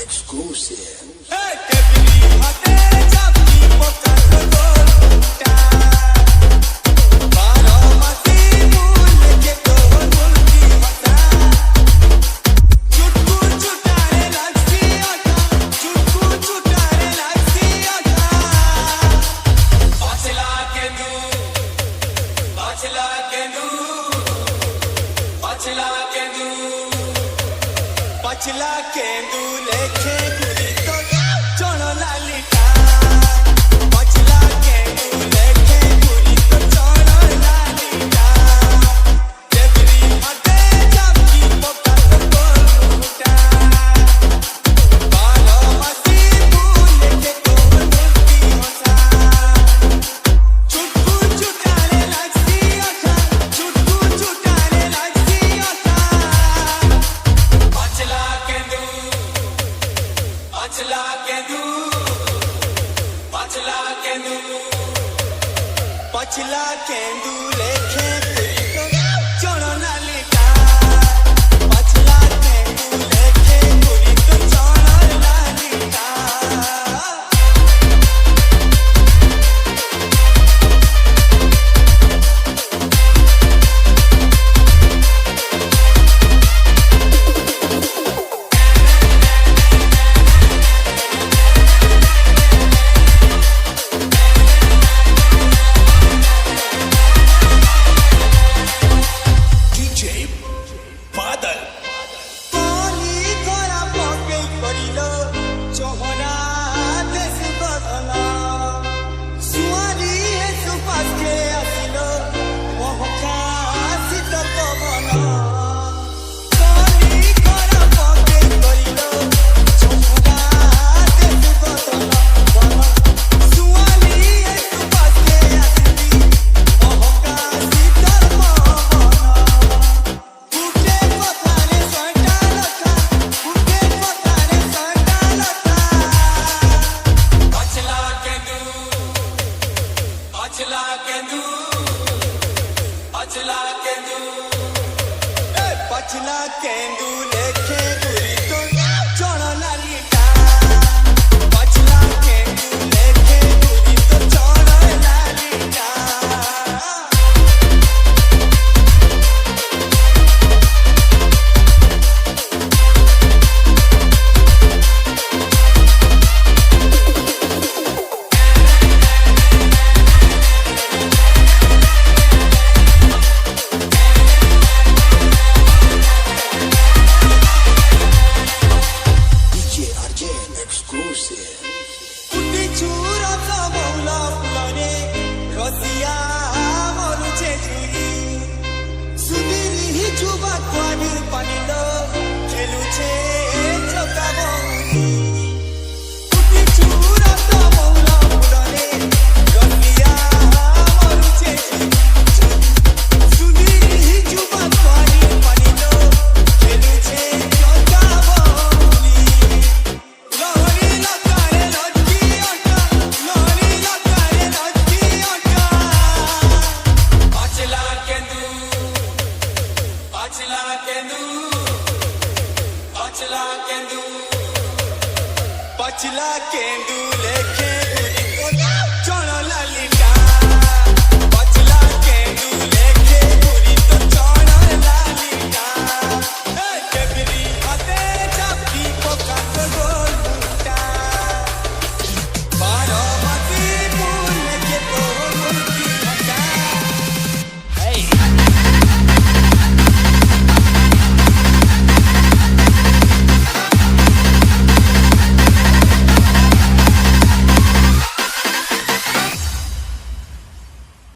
Exclusive. पछला केंदू लेखे गुरी तो चोनो लालिका पछला केंदू लेखे गुरी तो चोनो लालिका जबरी हटे जाबकी पोका तो बोलूटा बालो मसी फूल के कोमल मुर्गी होता चुटकू चुटाले लगसी ओठा चुटकू चुटाले लगसी ओठा पछला केंदू पछला केंदू लेखे तो चोनो नालिका पछला केंदू लेखे गुरी तो चोनो नालिका पछला केंदू लेखे गुरी तो चोनो लालिका पछला केंदू लेखे गुरी तो चोनो लालिका पछला केंदू लेखे